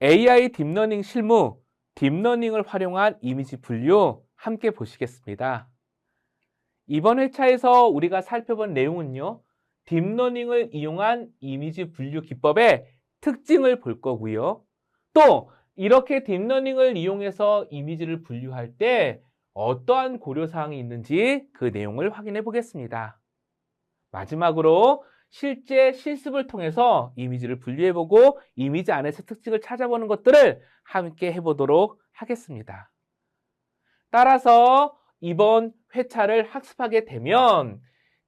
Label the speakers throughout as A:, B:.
A: AI 딥러닝 실무, 딥러닝을 활용한 이미지 분류 함께 보시겠습니다. 이번 회차에서 우리가 살펴본 내용은요, 딥러닝을 이용한 이미지 분류 기법의 특징을 볼 거고요. 또 이렇게 딥러닝을 이용해서 이미지를 분류할 때 어떠한 고려사항이 있는지 그 내용을 확인해 보겠습니다. 마지막으로 실제 실습을 통해서 이미지를 분류해보고 이미지 안에서 특징을 찾아보는 것들을 함께 해보도록 하겠습니다. 따라서 이번 회차를 학습하게 되면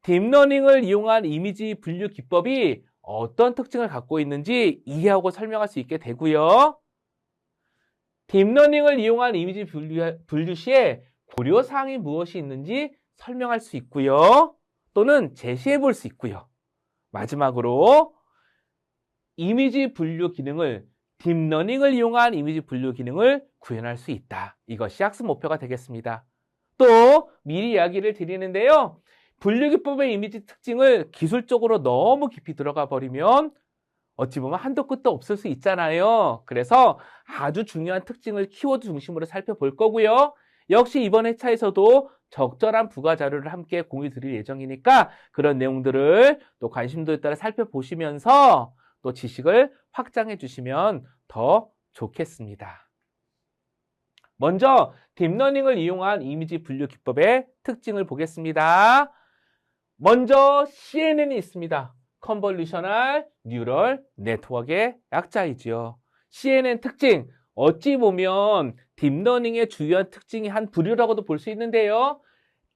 A: 딥러닝을 이용한 이미지 분류 기법이 어떤 특징을 갖고 있는지 이해하고 설명할 수 있게 되고요. 딥러닝을 이용한 이미지 분류 시에 고려사항이 무엇이 있는지 설명할 수 있고요. 또는 제시해 볼 수 있고요. 마지막으로 이미지 분류 기능을 딥러닝을 이용한 이미지 분류 기능을 구현할 수 있다. 이것이 학습 목표가 되겠습니다. 또 미리 이야기를 드리는데요. 분류기법의 이미지 특징을 기술적으로 너무 깊이 들어가 버리면 어찌 보면 한도 끝도 없을 수 있잖아요. 그래서 아주 중요한 특징을 키워드 중심으로 살펴볼 거고요. 역시 이번 회차에서도 적절한 부가 자료를 함께 공유 드릴 예정이니까 그런 내용들을 또 관심도에 따라 살펴보시면서 또 지식을 확장해 주시면 더 좋겠습니다. 먼저 딥러닝을 이용한 이미지 분류 기법의 특징을 보겠습니다. 먼저 CNN이 있습니다. 컨볼루셔널 뉴럴 네트워크의 약자이지요. CNN 특징, 어찌 보면 딥러닝의 주요한 특징이 한 부류라고도 볼 수 있는데요.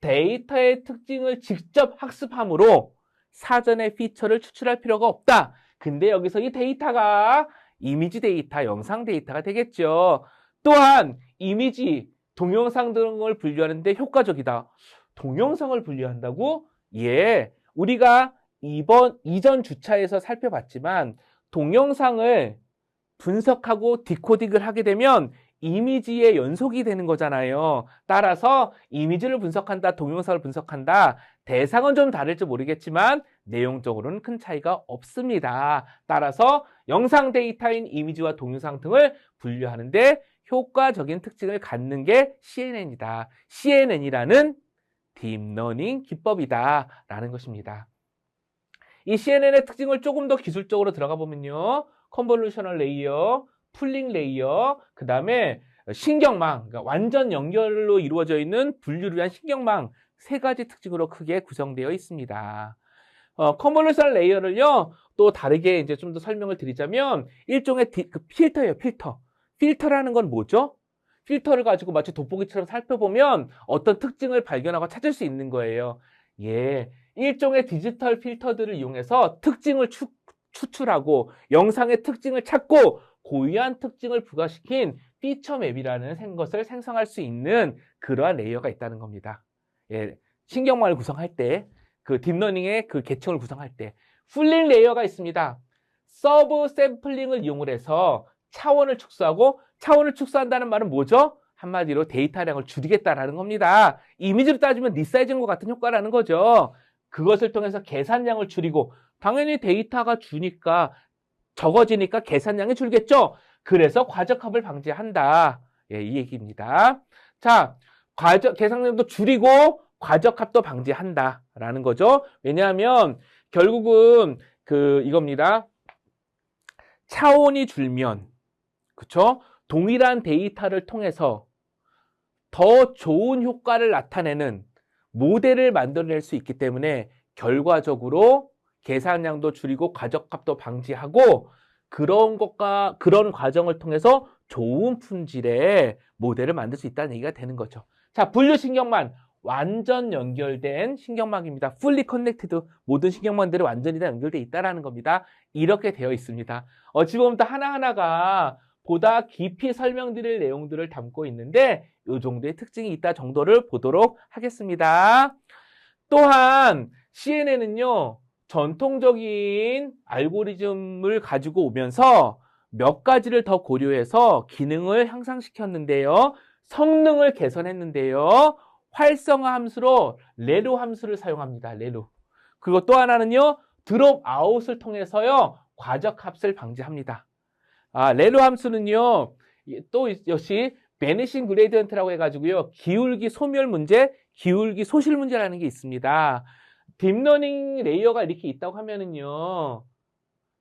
A: 데이터의 특징을 직접 학습함으로 사전에 피처를 추출할 필요가 없다. 근데 여기서 이 데이터가 이미지 데이터, 영상 데이터가 되겠죠. 또한 이미지, 동영상 등을 분류하는데 효과적이다. 동영상을 분류한다고? 예, 우리가 이전 주차에서 살펴봤지만 동영상을 분석하고 디코딩을 하게 되면 이미지의 연속이 되는 거잖아요. 따라서 이미지를 분석한다, 동영상을 분석한다. 대상은 좀 다를지 모르겠지만 내용적으로는 큰 차이가 없습니다. 따라서 영상 데이터인 이미지와 동영상 등을 분류하는데 효과적인 특징을 갖는 게 CNN이다. CNN이라는 딥러닝 기법이다 라는 것입니다. 이 CNN의 특징을 조금 더 기술적으로 들어가 보면요. 컨볼루셔널 레이어, 풀링 레이어, 그 다음에 신경망, 그러니까 완전 연결로 이루어져 있는 분류를 위한 신경망 세 가지 특징으로 크게 구성되어 있습니다. 컨볼루셔널 레이어를요, 또 다르게 이제 좀 더 설명을 드리자면 일종의 필터예요, 필터. 필터라는 건 뭐죠? 필터를 가지고 마치 돋보기처럼 살펴보면 어떤 특징을 발견하고 찾을 수 있는 거예요. 예, 일종의 디지털 필터들을 이용해서 특징을 추출하고 영상의 특징을 찾고 고유한 특징을 부과시킨 피처맵이라는 것을 생성할 수 있는 그러한 레이어가 있다는 겁니다. 예, 신경망을 구성할 때, 그 딥러닝의 그 계층을 구성할 때 풀링 레이어가 있습니다. 서브 샘플링을 이용을 해서 차원을 축소한다는 말은 뭐죠? 한마디로 데이터량을 줄이겠다라는 겁니다. 이미지로 따지면 리사이징과 같은 효과라는 거죠. 그것을 통해서 계산량을 줄이고 당연히 데이터가 적어지니까 계산량이 줄겠죠. 그래서 과적합을 방지한다. 예, 이 얘기입니다. 자, 계산량도 줄이고 과적합도 방지한다라는 거죠. 왜냐하면 결국은 이겁니다. 차원이 줄면, 그쵸? 동일한 데이터를 통해서 더 좋은 효과를 나타내는 모델을 만들어낼 수 있기 때문에 결과적으로 계산량도 줄이고 과적합도 방지하고 그런 과정을 통해서 좋은 품질의 모델을 만들 수 있다는 얘기가 되는 거죠. 자, 분류 신경망. 완전 연결된 신경망입니다. fully connected. 모든 신경망들이 완전히 다 연결되어 있다는 겁니다. 이렇게 되어 있습니다. 지금 하나하나가 보다 깊이 설명드릴 내용들을 담고 있는데 이 정도의 특징이 있다 정도를 보도록 하겠습니다. 또한 CNN은요. 전통적인 알고리즘을 가지고 오면서 몇 가지를 더 고려해서 기능을 향상시켰는데요. 성능을 개선했는데요. 활성화 함수로 레로 함수를 사용합니다. 레로. 그리고 또 하나는요. 드롭 아웃을 통해서요. 과적합을 방지합니다. 레로 함수는요, 또 역시 베니싱 그레디언트라고 해가지고요, 기울기 소멸 문제, 기울기 소실 문제라는 게 있습니다. 딥러닝 레이어가 이렇게 있다고 하면은요,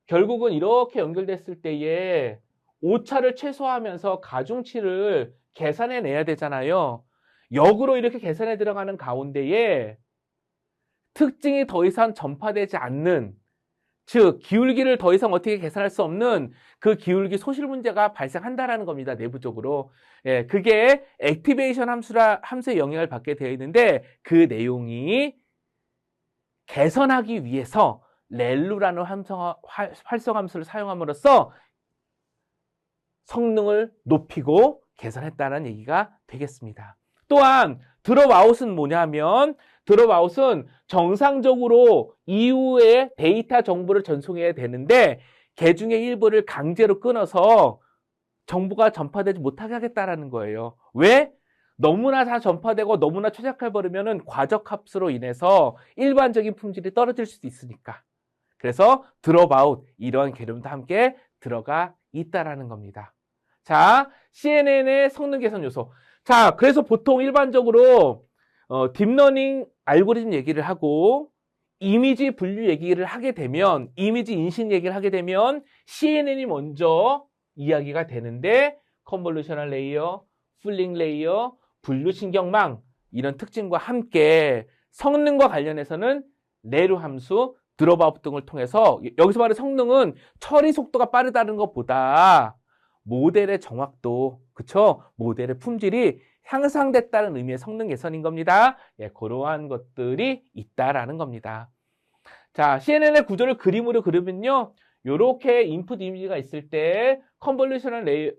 A: 결국은 이렇게 연결됐을 때에 오차를 최소화하면서 가중치를 계산해 내야 되잖아요. 역으로 이렇게 계산해 들어가는 가운데에 특징이 더 이상 전파되지 않는, 즉 기울기를 더 이상 어떻게 계산할 수 없는 그 기울기 소실 문제가 발생한다라는 겁니다. 내부적으로. 예, 그게 액티베이션 함수의 영향을 받게 되어 있는데, 그 내용이 개선하기 위해서 렐루라는 활성 함수를 사용함으로써 성능을 높이고 개선했다는 얘기가 되겠습니다. 또한 드롭아웃은 뭐냐면, 드롭아웃은 정상적으로 이후에 데이터 정보를 전송해야 되는데 그 중에 일부를 강제로 끊어서 정보가 전파되지 못하게 하겠다라는 거예요. 왜? 너무나 다 전파되고 너무나 최적화해버리면 과적합수로 인해서 일반적인 품질이 떨어질 수도 있으니까. 그래서 드롭아웃, 이런 개념도 함께 들어가 있다라는 겁니다. 자, CNN의 성능 개선 요소. 자, 그래서 보통 일반적으로 딥러닝 알고리즘 얘기를 하고 이미지 분류 얘기를 하게 되면, 이미지 인식 얘기를 하게 되면 CNN이 먼저 이야기가 되는데, 컨볼루셔널 레이어, 풀링 레이어, 분류 신경망, 이런 특징과 함께 성능과 관련해서는 레루 함수, 드롭아웃 등을 통해서, 여기서 말하는 성능은 처리 속도가 빠르다는 것보다 모델의 정확도, 그쵸? 모델의 품질이 향상됐다는 의미의 성능 개선인 겁니다. 예, 그러한 것들이 있다라는 겁니다. 자, CNN의 구조를 그림으로 그리면요, 요렇게 인풋 이미지가 있을 때 컨볼루션을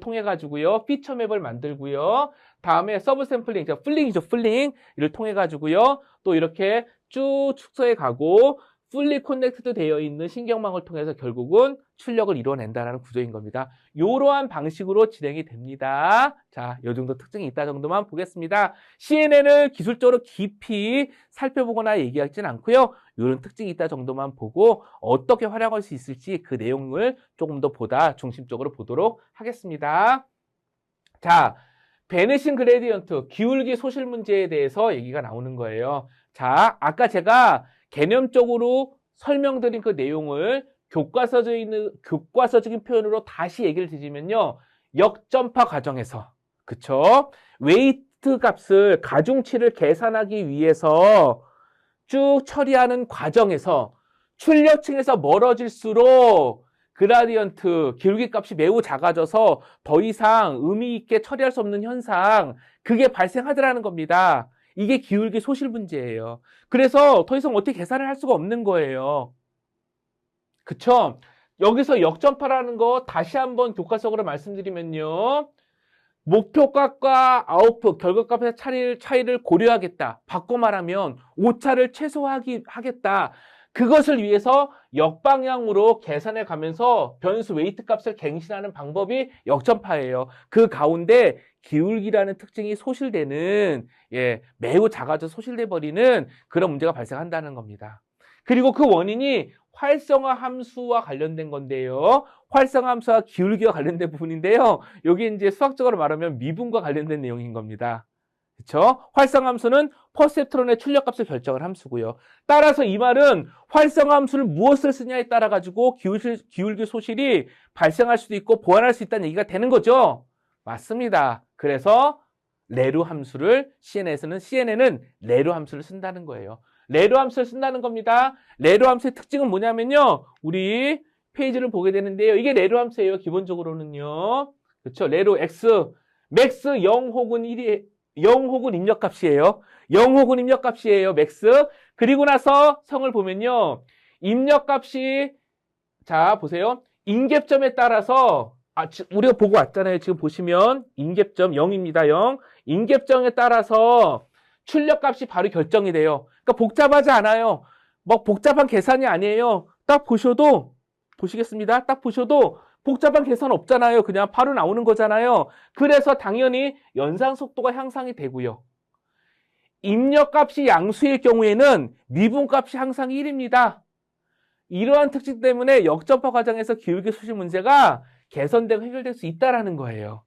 A: 통해 가지고요, 피처 맵을 만들고요, 다음에 서브 샘플링, 풀링이죠, 풀링 이를 통해 가지고요, 또 이렇게 쭉 축소해 가고 풀리 커넥트드 되어 있는 신경망을 통해서 결국은 출력을 이뤄낸다는 구조인 겁니다. 이러한 방식으로 진행이 됩니다. 자, 이 정도 특징이 있다 정도만 보겠습니다. CNN을 기술적으로 깊이 살펴보거나 얘기하지는 않고요. 이런 특징이 있다 정도만 보고 어떻게 활용할 수 있을지 그 내용을 조금 더 중심적으로 보도록 하겠습니다. 자, 베니싱 그레디언트, 기울기 소실 문제에 대해서 얘기가 나오는 거예요. 자, 아까 제가 개념적으로 설명드린 그 내용을 교과서적인 표현으로 다시 얘기를 드리면요, 역전파 과정에서, 그쵸? 웨이트 값을, 가중치를 계산하기 위해서 쭉 처리하는 과정에서 출력층에서 멀어질수록 그라디언트, 기울기 값이 매우 작아져서 더 이상 의미 있게 처리할 수 없는 현상, 그게 발생하더라는 겁니다. 이게 기울기 소실 문제예요. 그래서 더 이상 어떻게 계산을 할 수가 없는 거예요. 그쵸? 여기서 역전파라는 거 다시 한번 교과서적으로 말씀드리면요, 목표값과 아웃풋, 결과값의 차이를 고려하겠다. 바꿔 말하면 오차를 최소화하겠다. 그것을 위해서 역방향으로 계산해 가면서 변수 웨이트 값을 갱신하는 방법이 역전파예요. 그 가운데 기울기라는 특징이 소실되는, 매우 작아져 소실돼 버리는 그런 문제가 발생한다는 겁니다. 그리고 그 원인이 활성화 함수와 관련된 건데요. 활성화 함수와 기울기와 관련된 부분인데요. 여기 이제 수학적으로 말하면 미분과 관련된 내용인 겁니다. 그렇죠? 활성화 함수는 퍼셉트론의 출력값을 결정을 함수고요. 따라서 이 말은 활성화 함수를 무엇을 쓰냐에 따라 가지고 기울기 소실이 발생할 수도 있고 보완할 수 있다는 얘기가 되는 거죠. 맞습니다. 그래서 레루 함수를 CNN은 레루 함수를 쓴다는 거예요. 레루 함수를 쓴다는 겁니다. 레루 함수의 특징은 뭐냐면요, 우리 페이지를 보게 되는데요, 이게 레루 함수예요. 기본적으로는요, 그렇죠? 레루 x, 맥스 0 혹은 1이 0 혹은 입력값이에요. 0 혹은 입력값이에요. 맥스. 그리고 나서 성을 보면요, 입력값이, 자 보세요, 인계점에 따라서, 우리가 보고 왔잖아요. 지금 보시면 인계점 0입니다. 0. 인계점에 따라서 출력값이 바로 결정이 돼요. 그러니까 복잡하지 않아요. 막 복잡한 계산이 아니에요. 딱 보셔도, 보시겠습니다. 딱 보셔도 복잡한 계산 없잖아요. 그냥 바로 나오는 거잖아요. 그래서 당연히 연산 속도가 향상이 되고요. 입력값이 양수일 경우에는 미분값이 항상 1입니다. 이러한 특징 때문에 역점화 과정에서 기울기 수식 문제가 개선되고 해결될 수 있다는 거예요.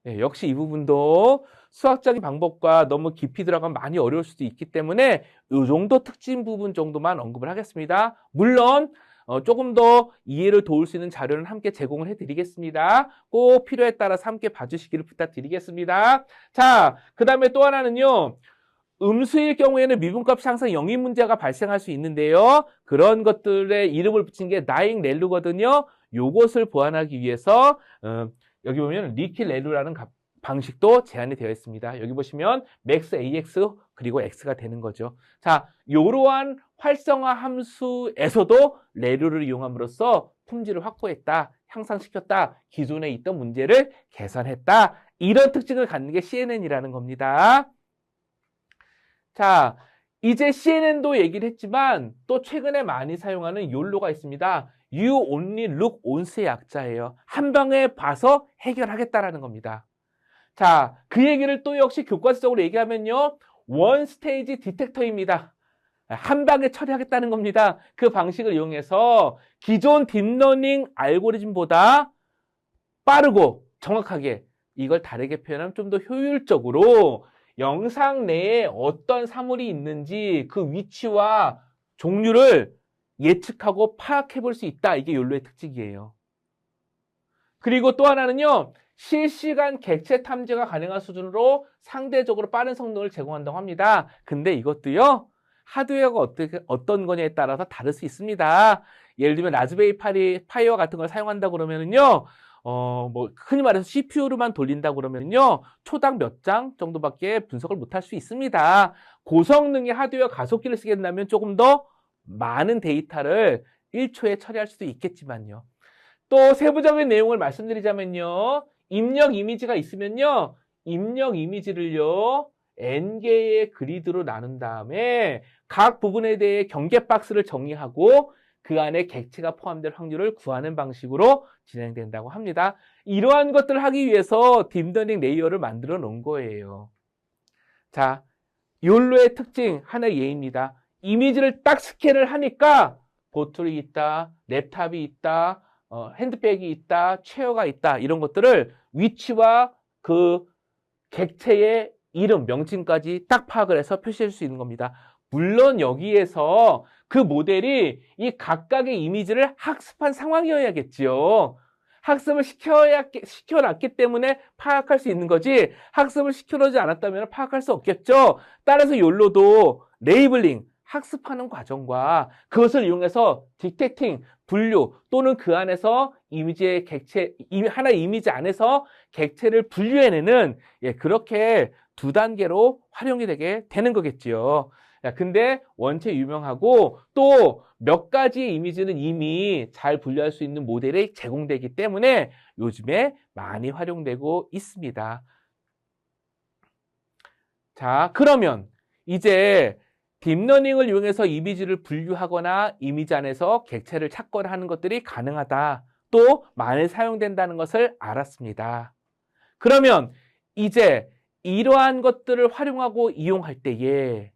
A: 예, 역시 이 부분도 수학적인 방법과 너무 깊이 들어가면 많이 어려울 수도 있기 때문에 이 정도 특징 부분 정도만 언급을 하겠습니다. 물론 조금 더 이해를 도울 수 있는 자료는 함께 제공을 해드리겠습니다. 꼭 필요에 따라서 함께 봐주시기를 부탁드리겠습니다. 자, 그 다음에 또 하나는요. 음수일 경우에는 미분값이 항상 영인 문제가 발생할 수 있는데요. 그런 것들의 이름을 붙인 게 나잉 렐루거든요. 요것을 보완하기 위해서 여기 보면 리킬 렐루라는 방식도 제한이 되어 있습니다. 여기 보시면 max ax 그리고 x가 되는 거죠. 자, 이러한 활성화 함수에서도 렐루를 이용함으로써 품질을 확보했다, 향상시켰다, 기존에 있던 문제를 개선했다. 이런 특징을 갖는 게 CNN이라는 겁니다. 자, 이제 CNN도 얘기를 했지만 또 최근에 많이 사용하는 욜로가 있습니다. You only look once의 약자예요. 한 방에 봐서 해결하겠다라는 겁니다. 자, 그 얘기를 또 역시 교과서적으로 얘기하면요. 원 스테이지 디텍터입니다. 한 방에 처리하겠다는 겁니다. 그 방식을 이용해서 기존 딥러닝 알고리즘보다 빠르고 정확하게 이걸 다르게 표현하면 좀 더 효율적으로 영상 내에 어떤 사물이 있는지 그 위치와 종류를 예측하고 파악해 볼 수 있다. 이게 욜로의 특징이에요. 그리고 또 하나는요. 실시간 객체 탐지가 가능한 수준으로 상대적으로 빠른 성능을 제공한다고 합니다. 근데 이것도요. 하드웨어가 어떤 거냐에 따라서 다를 수 있습니다. 예를 들면 라즈베리 파이와 같은 걸 사용한다 그러면은요. 뭐 흔히 말해서 CPU로만 돌린다 그러면요. 초당 몇 장 정도밖에 분석을 못할 수 있습니다. 고성능의 하드웨어 가속기를 쓰게 된다면 조금 더 많은 데이터를 1초에 처리할 수도 있겠지만요. 또 세부적인 내용을 말씀드리자면요. 입력 이미지가 있으면요. 입력 이미지를요. N개의 그리드로 나눈 다음에 각 부분에 대해 경계 박스를 정리하고 그 안에 객체가 포함될 확률을 구하는 방식으로 진행된다고 합니다. 이러한 것들을 하기 위해서 딥러닝 레이어를 만들어 놓은 거예요. 자, 욜로의 특징 하나의 예입니다. 이미지를 딱 스캔을 하니까 보툴이 있다, 랩탑이 있다, 핸드백이 있다, 체어가 있다 이런 것들을 위치와 그 객체의 이름, 명칭까지 딱 파악을 해서 표시할 수 있는 겁니다. 물론 여기에서 그 모델이 이 각각의 이미지를 학습한 상황이어야겠지요. 학습을 시켜놨기 때문에 파악할 수 있는 거지 학습을 시켜놓지 않았다면 파악할 수 없겠죠. 따라서 욜로도 레이블링, 학습하는 과정과 그것을 이용해서 디텍팅, 분류 또는 그 안에서 이미지의 객체, 하나의 이미지 안에서 객체를 분류해내는 그렇게 두 단계로 활용이 되게 되는 거겠지요. 근데 원체 유명하고 또 몇 가지의 이미지는 이미 잘 분류할 수 있는 모델이 제공되기 때문에 요즘에 많이 활용되고 있습니다. 자, 그러면 이제 딥러닝을 이용해서 이미지를 분류하거나 이미지 안에서 객체를 찾거나 하는 것들이 가능하다. 또 많이 사용된다는 것을 알았습니다. 그러면 이제 이러한 것들을 활용하고 이용할 때에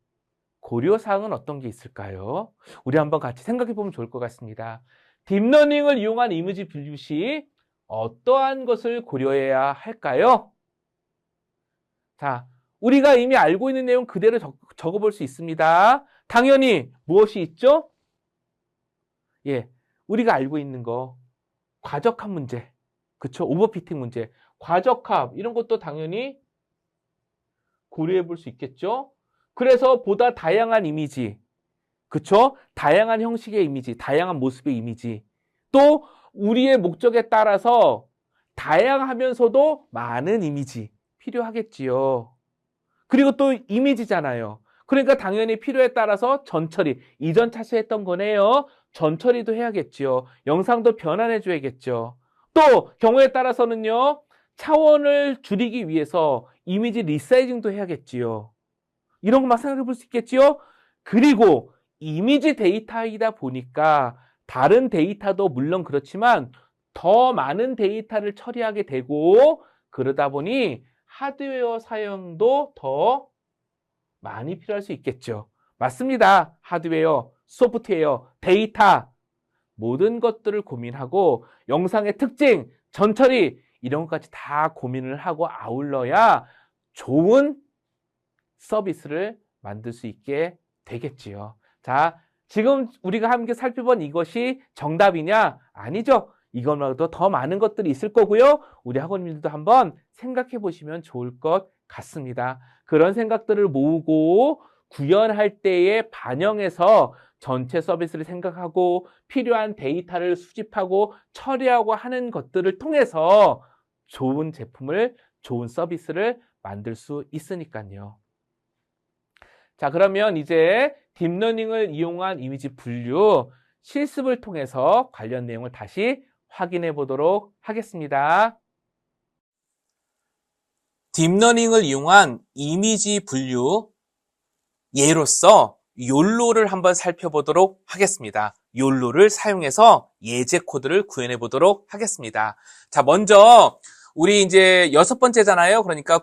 A: 고려사항은 어떤 게 있을까요? 우리 한번 같이 생각해 보면 좋을 것 같습니다. 딥러닝을 이용한 이미지 분류 시 어떠한 것을 고려해야 할까요? 자, 우리가 이미 알고 있는 내용 그대로 적어볼 수 있습니다. 당연히 무엇이 있죠? 예, 우리가 알고 있는 거 과적합 문제, 그쵸? 오버피팅 문제, 과적합 이런 것도 당연히 고려해 볼 수 있겠죠? 그래서 보다 다양한 이미지, 그쵸? 다양한 형식의 이미지, 다양한 모습의 이미지, 또 우리의 목적에 따라서 다양하면서도 많은 이미지 필요하겠지요. 그리고 또 이미지잖아요. 그러니까 당연히 필요에 따라서 전처리, 이전 차수했던 거네요. 전처리도 해야겠지요. 영상도 변환해줘야겠죠. 또 경우에 따라서는요. 차원을 줄이기 위해서 이미지 리사이징도 해야겠지요. 이런 것만 생각해 볼 수 있겠지요. 그리고 이미지 데이터이다 보니까 다른 데이터도 물론 그렇지만 더 많은 데이터를 처리하게 되고 그러다 보니 하드웨어 사용도 더 많이 필요할 수 있겠죠. 맞습니다. 하드웨어, 소프트웨어, 데이터 모든 것들을 고민하고 영상의 특징, 전처리 이런 것까지 다 고민을 하고 아울러야 좋은 서비스를 만들 수 있게 되겠지요. 자, 지금 우리가 함께 살펴본 이것이 정답이냐? 아니죠. 이것만도 더 많은 것들이 있을 거고요. 우리 학원님들도 한번 생각해 보시면 좋을 것 같습니다. 그런 생각들을 모으고 구현할 때에 반영해서 전체 서비스를 생각하고 필요한 데이터를 수집하고 처리하고 하는 것들을 통해서 좋은 제품을, 좋은 서비스를 만들 수 있으니까요. 자, 그러면 이제 딥러닝을 이용한 이미지 분류 실습을 통해서 관련 내용을 다시 확인해 보도록 하겠습니다. 딥러닝을 이용한 이미지 분류 예로서 욜로를 한번 살펴보도록 하겠습니다. 욜로를 사용해서 예제 코드를 구현해 보도록 하겠습니다. 자, 먼저 우리 이제 6번째잖아요. 그러니까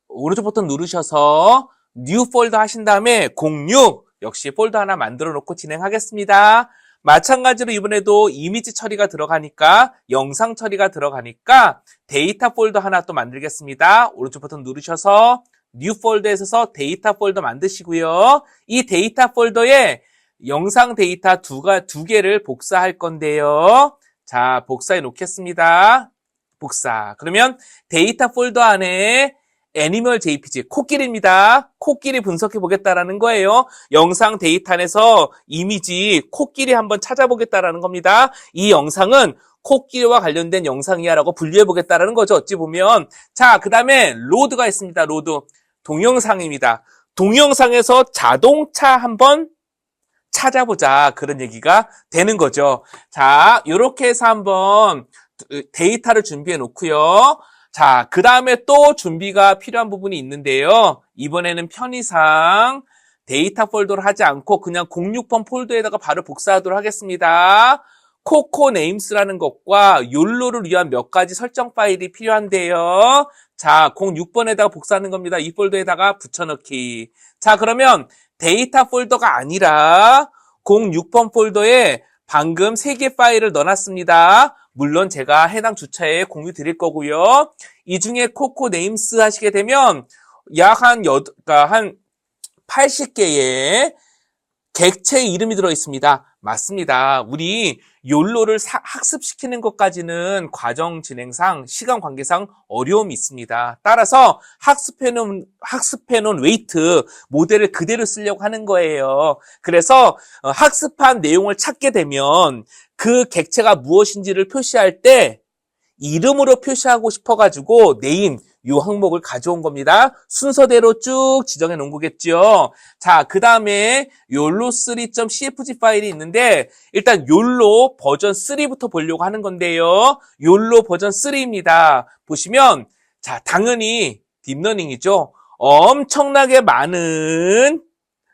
A: 오른쪽 버튼 누르셔서 뉴 폴더 하신 다음에 06 역시 폴더 하나 만들어 놓고 진행하겠습니다. 마찬가지로 이번에도 이미지 처리가 들어가니까 영상 처리가 들어가니까 데이터 폴더 하나 또 만들겠습니다. 오른쪽 버튼 누르셔서 뉴 폴더에서 데이터 폴더 만드시고요. 이 데이터 폴더에 영상 데이터 두 개를 복사할 건데요. 자, 복사해 놓겠습니다. 복사. 그러면 데이터 폴더 안에 애니멀 JPG, 코끼리입니다. 코끼리 분석해 보겠다라는 거예요. 영상 데이터 안에서 이미지 코끼리 한번 찾아보겠다라는 겁니다. 이 영상은 코끼리와 관련된 영상이야 라고 분류해 보겠다라는 거죠. 어찌 보면. 자, 그 다음에 로드가 있습니다. 로드. 동영상입니다. 동영상에서 자동차 한번 찾아보자. 그런 얘기가 되는 거죠. 자, 이렇게 해서 한번 데이터를 준비해 놓고요. 자, 그 다음에 또 준비가 필요한 부분이 있는데요. 이번에는 편의상 데이터 폴더를 하지 않고 그냥 06번 폴더에다가 바로 복사하도록 하겠습니다. 코코 네임스라는 것과 욜로를 위한 몇 가지 설정 파일이 필요한데요. 자, 06번에다가 복사하는 겁니다. 이 폴더에다가 붙여넣기. 자, 그러면 데이터 폴더가 아니라 06번 폴더에 방금 3개 파일을 넣어놨습니다. 물론 제가 해당 주차에 공유 드릴 거고요. 이 중에 코코 네임스 하시게 되면 약 한 80개의 객체 이름이 들어있습니다. 맞습니다. 우리 욜로를 학습시키는 것까지는 과정 진행상, 시간 관계상 어려움이 있습니다. 따라서 학습해놓은 웨이트 모델을 그대로 쓰려고 하는 거예요. 그래서 학습한 내용을 찾게 되면 그 객체가 무엇인지를 표시할 때 이름으로 표시하고 싶어가지고 네임, 이 항목을 가져온 겁니다. 순서대로 쭉 지정해 놓은 거겠죠. 자, 그 다음에 YOLO3.cfg 파일이 있는데 일단 YOLO 버전 3부터 보려고 하는 건데요. YOLO 버전 3입니다. 보시면 자, 당연히 딥러닝이죠. 엄청나게 많은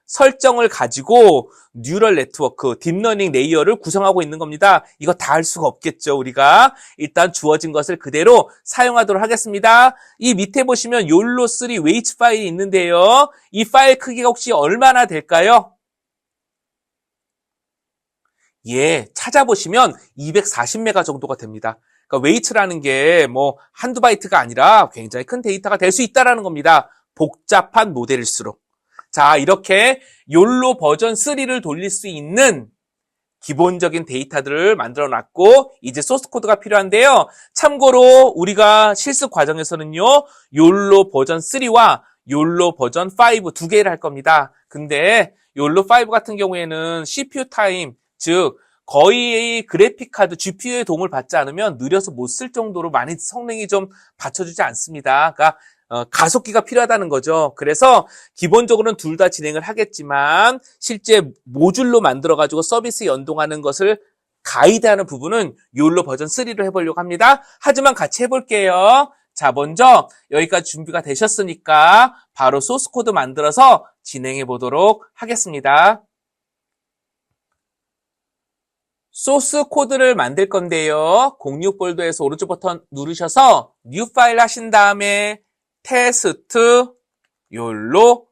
A: 설정을 가지고 뉴럴 네트워크, 딥러닝 레이어를 구성하고 있는 겁니다. 이거 다 할 수가 없겠죠, 우리가. 일단 주어진 것을 그대로 사용하도록 하겠습니다. 이 밑에 보시면 YOLO3 웨이트 파일이 있는데요. 이 파일 크기가 혹시 얼마나 될까요? 예, 찾아보시면 240메가 정도가 됩니다. 그러니까 웨이트라는 게 뭐 한두 바이트가 아니라 굉장히 큰 데이터가 될 수 있다는 겁니다. 복잡한 모델일수록. 자, 이렇게 욜로 버전 3를 돌릴 수 있는 기본적인 데이터들을 만들어 놨고 이제 소스 코드가 필요한데요. 참고로 우리가 실습 과정에서는요. 욜로 버전 3와 욜로 버전 5 두 개를 할 겁니다. 근데 욜로 5 같은 경우에는 CPU 타임, 즉 거의 그래픽 카드 GPU의 도움을 받지 않으면 느려서 못 쓸 정도로 많이 성능이 좀 받쳐주지 않습니다. 그러니까 가속기가 필요하다는 거죠. 그래서 기본적으로는 둘 다 진행을 하겠지만 실제 모듈로 만들어가지고 서비스 연동하는 것을 가이드하는 부분은 욜로 버전 3로 해보려고 합니다. 하지만 같이 해볼게요. 자, 먼저 여기까지 준비가 되셨으니까 바로 소스 코드 만들어서 진행해 보도록 하겠습니다. 소스 코드를 만들 건데요. 06 폴더에서 오른쪽 버튼 누르셔서 뉴 파일 하신 다음에 테스트 욜로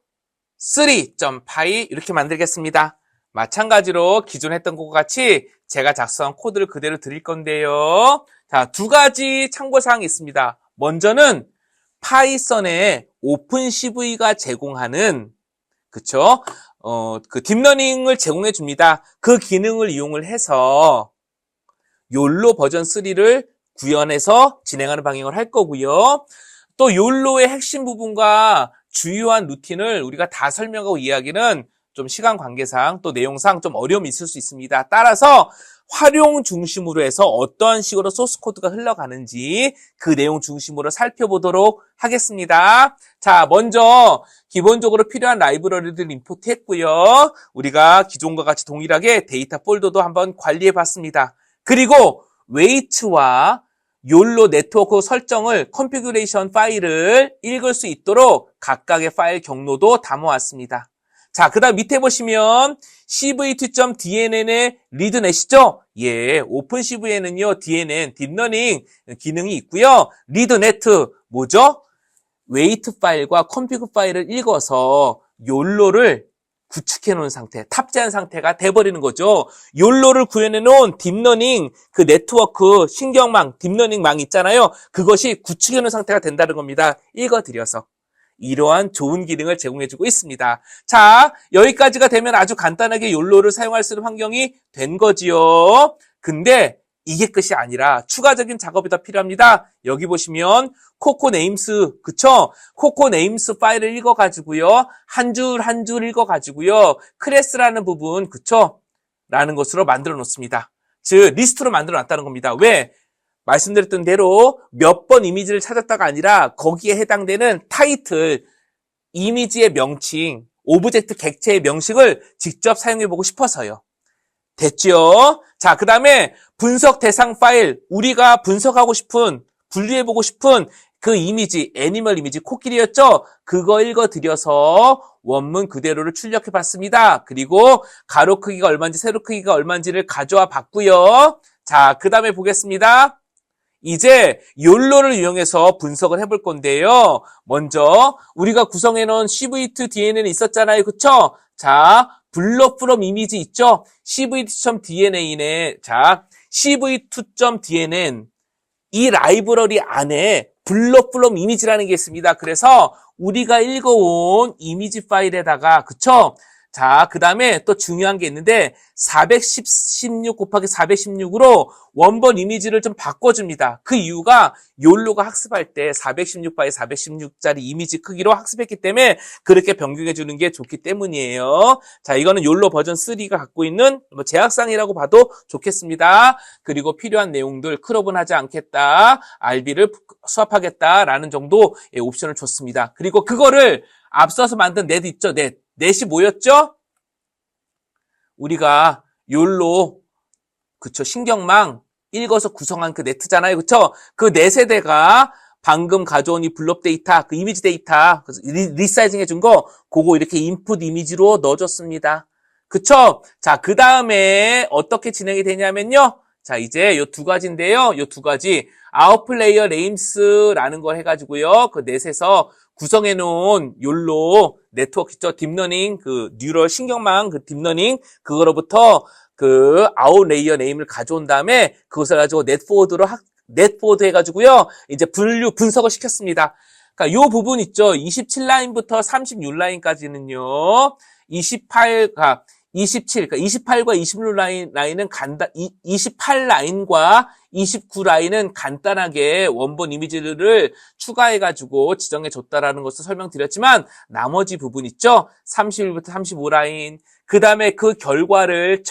A: 3.py 이렇게 만들겠습니다. 마찬가지로 기존에 했던 것과 같이 제가 작성한 코드를 그대로 드릴 건데요. 자, 두 가지 참고사항이 있습니다. 먼저는 파이썬의 오픈CV가 제공하는, 그쵸? 그 딥러닝을 제공해 줍니다. 그 기능을 이용을 해서 욜로 버전 3를 구현해서 진행하는 방향을 할 거고요. 또 욜로의 핵심 부분과 주요한 루틴을 우리가 다 설명하고 이야기는 좀 시간 관계상 또 내용상 좀 어려움이 있을 수 있습니다. 따라서 활용 중심으로 해서 어떤 식으로 소스 코드가 흘러가는지 그 내용 중심으로 살펴보도록 하겠습니다. 자, 먼저 기본적으로 필요한 라이브러리들 임포트 했고요. 우리가 기존과 같이 동일하게 데이터 폴더도 한번 관리해 봤습니다. 그리고 웨이트와 욜로 네트워크 설정을 컨피규레이션 파일을 읽을 수 있도록 각각의 파일 경로도 담아왔습니다. 자, 그 다음 밑에 보시면 cv2.dnn의 리드넷이죠? 예, 오픈CV에는요, DNN, 딥러닝 기능이 있고요. 리드네트, 뭐죠? 웨이트 파일과 컨피그 파일을 읽어서 욜로를 구축해 놓은 상태, 탑재한 상태가 돼버리는 거죠. 욜로를 구현해 놓은 딥러닝, 그 네트워크, 신경망, 딥러닝망 있잖아요. 그것이 구축해 놓은 상태가 된다는 겁니다. 읽어드려서. 이러한 좋은 기능을 제공해주고 있습니다. 자, 여기까지가 되면 아주 간단하게 욜로를 사용할 수 있는 환경이 된 거지요. 근데 이게 끝이 아니라 추가적인 작업이 더 필요합니다. 여기 보시면 코코 네임스, 그쵸? 코코 네임스 파일을 읽어가지고요. 한 줄 한 줄 읽어가지고요. 클래스라는 부분, 그쵸? 라는 것으로 만들어 놓습니다. 즉, 리스트로 만들어 놨다는 겁니다. 왜? 말씀드렸던 대로 몇 번 이미지를 찾았다가 아니라 거기에 해당되는 타이틀, 이미지의 명칭, 오브젝트 객체의 명식을 직접 사용해보고 싶어서요. 됐죠? 자, 그 다음에 분석 대상 파일, 우리가 분석하고 싶은, 분류해보고 싶은 그 이미지, 애니멀 이미지, 코끼리였죠? 그거 읽어드려서 원문 그대로를 출력해봤습니다. 그리고 가로 크기가 얼마인지 세로 크기가 얼마인지를 가져와 봤고요. 자, 그 다음에 보겠습니다. 이제 욜로를 이용해서 분석을 해볼 건데요. 먼저 우리가 구성해놓은 cv2.dnn이 있었잖아요. 그쵸? 자, 블록 프롬 이미지 있죠? cv2.dnne. 자, cv2.dnn 이 라이브러리 안에 블록 프롬 이미지라는 게 있습니다. 그래서 우리가 읽어온 이미지 파일에다가, 그쵸? 자, 그 다음에 또 중요한 게 있는데 416 곱하기 416으로 원본 이미지를 좀 바꿔줍니다. 그 이유가 욜로가 학습할 때 416바이 416짜리 이미지 크기로 학습했기 때문에 그렇게 변경해주는 게 좋기 때문이에요. 자, 이거는 욜로 버전 3가 갖고 있는 제약상이라고 봐도 좋겠습니다. 그리고 필요한 내용들 크롭은 하지 않겠다, RB를 수합하겠다라는 정도의 옵션을 줬습니다. 그리고 그거를 앞서서 만든 넷 있죠? 넷이 뭐였죠? 우리가 욜로, 그쵸, 신경망 읽어서 구성한 그 네트잖아요. 그쵸? 그 네 세대가 방금 가져온 이 블록 데이터, 그 이미지 데이터, 리사이징 해준 거, 그거 이렇게 인풋 이미지로 넣어줬습니다. 그쵸? 자, 그 다음에 어떻게 진행이 되냐면요. 자, 이제 요 두 가지인데요. 요 두 가지. 아웃플레이어 네임스라는 걸 해가지고요. 그 넷에서 구성해놓은 욜로 네트워크 있죠? 딥러닝, 그 뉴럴 신경망, 그 딥러닝, 그거로부터 그 아웃 레이어 네임을 가져온 다음에 그것을 가지고 넷포워드 해가지고요. 이제 분석을 시켰습니다. 그러니까 요 부분 있죠? 27라인부터 36라인까지는요. 27, 그러니까 28과 26라인은 28라인과 29라인은 간단하게 원본 이미지를 추가해가지고 지정해줬다라는 것을 설명드렸지만 나머지 부분 있죠? 31부터 35라인, 그 다음에 그 결과를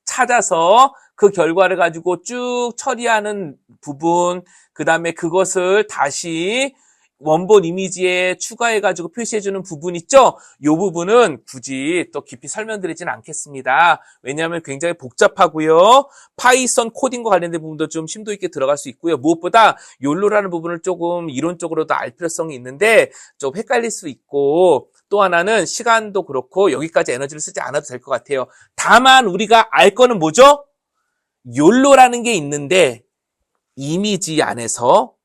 A: 찾아서 그 결과를 가지고 쭉 처리하는 부분, 그 다음에 그것을 다시 원본 이미지에 추가해가지고 표시해주는 부분 있죠? 이 부분은 굳이 또 깊이 설명드리진 않겠습니다. 왜냐하면 굉장히 복잡하고요. 파이썬 코딩과 관련된 부분도 좀 심도 있게 들어갈 수 있고요. 무엇보다 욜로라는 부분을 조금 이론적으로도 알 필요성이 있는데 좀 헷갈릴 수 있고 또 하나는 시간도 그렇고 여기까지 에너지를 쓰지 않아도 될 것 같아요. 다만 우리가 알 거는 뭐죠? 욜로라는 게 있는데 이미지 안에서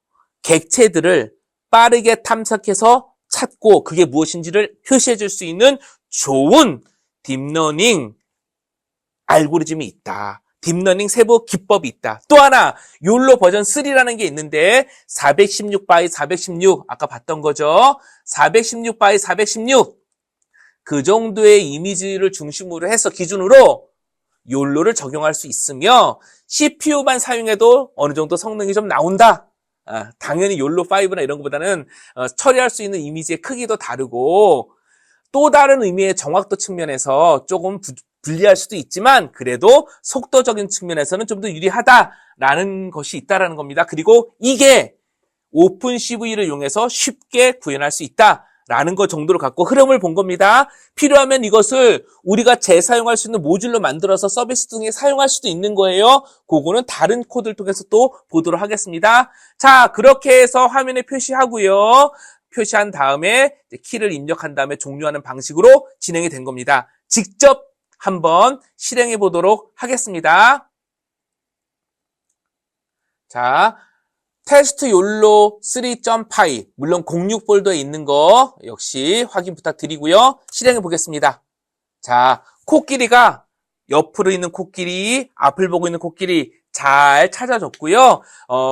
A: 객체들을 빠르게 탐색해서 찾고 그게 무엇인지를 표시해 줄 수 있는 좋은 딥러닝 알고리즘이 있다. 딥러닝 세부 기법이 있다. 또 하나 욜로 버전 3라는 게 있는데 416 by 416 아까 봤던 거죠. 416 by 416 그 정도의 이미지를 중심으로 해서 기준으로 욜로를 적용할 수 있으며 CPU만 사용해도 어느 정도 성능이 좀 나온다. 당연히 욜로 5나 이런 것보다는 처리할 수 있는 이미지의 크기도 다르고 또 다른 의미의 정확도 측면에서 조금 불리할 수도 있지만 그래도 속도적인 측면에서는 좀 더 유리하다라는 것이 있다라는 겁니다. 그리고 이게 오픈CV를 이용해서 쉽게 구현할 수 있다라는 것 정도로 갖고 흐름을 본 겁니다. 필요하면 이것을 우리가 재사용할 수 있는 모듈로 만들어서 서비스 등에 사용할 수도 있는 거예요. 그거는 다른 코드를 통해서 또 보도록 하겠습니다. 자, 그렇게 해서 화면에 표시하고요. 표시한 다음에 키를 입력한 다음에 종료하는 방식으로 진행이 된 겁니다. 직접 한번 실행해 보도록 하겠습니다. 자, 테스트 욜로 3.py 물론 06 폴더에 있는 거 역시 확인 부탁드리고요. 실행해 보겠습니다. 자, 코끼리가 옆으로 있는 코끼리, 앞을 보고 있는 코끼리 잘 찾아줬고요.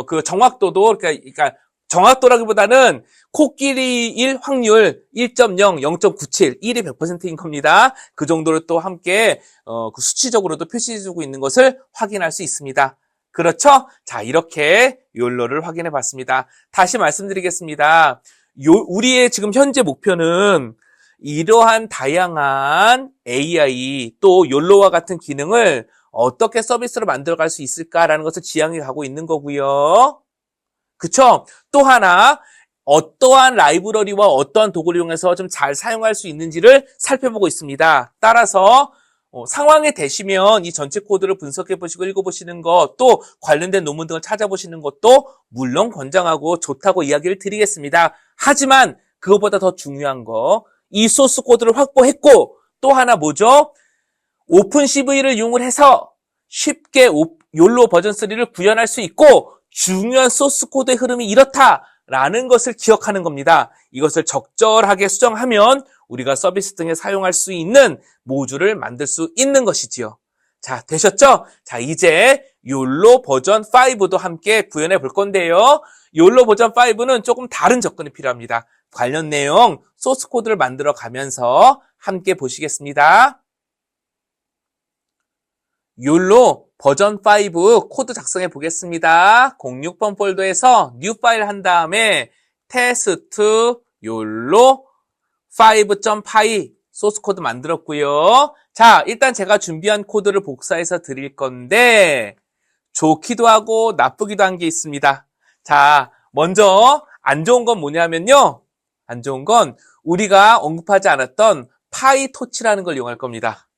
A: 그 정확도도 그러니까 정확도라기보다는 코끼리일 확률 1.0, 0.97, 1이 100%인 겁니다. 그 정도를 또 함께 그 수치적으로도 표시해주고 있는 것을 확인할 수 있습니다. 그렇죠? 자, 이렇게 욜로를 확인해 봤습니다. 다시 말씀드리겠습니다. 우리의 지금 현재 목표는 이러한 다양한 AI 또 욜로와 같은 기능을 어떻게 서비스로 만들어갈 수 있을까라는 것을 지향해 가고 있는 거고요. 그쵸? 또 하나 어떠한 라이브러리와 어떠한 도구를 이용해서 좀 잘 사용할 수 있는지를 살펴보고 있습니다. 따라서 상황에 되시면 이 전체 코드를 분석해 보시고 읽어보시는 것, 또 관련된 논문 등을 찾아보시는 것도 물론 권장하고 좋다고 이야기를 드리겠습니다. 하지만 그것보다 더 중요한 거, 이 소스 코드를 확보했고 또 하나 뭐죠? 오픈CV를 이용을 해서 쉽게 욜로 버전 3를 구현할 수 있고 중요한 소스 코드의 흐름이 이렇다라는 것을 기억하는 겁니다. 이것을 적절하게 수정하면 우리가 서비스 등에 사용할 수 있는 모듈을 만들 수 있는 것이지요. 자, 되셨죠? 자, 이제 욜로 버전 5도 함께 구현해 볼 건데요. 욜로 버전 5는 조금 다른 접근이 필요합니다. 관련 내용, 소스 코드를 만들어 가면서 함께 보시겠습니다. 욜로 버전 5 코드 작성해 보겠습니다. 06번 폴더에서 뉴 파일 한 다음에 테스트 욜로 5.py 소스 코드 만들었고요. 자, 일단 제가 준비한 코드를 복사해서 드릴 건데 좋기도 하고 나쁘기도 한 게 있습니다. 자, 먼저 안 좋은 건 뭐냐면요. 안 좋은 건 우리가 언급하지 않았던 파이토치라는 걸 이용할 겁니다.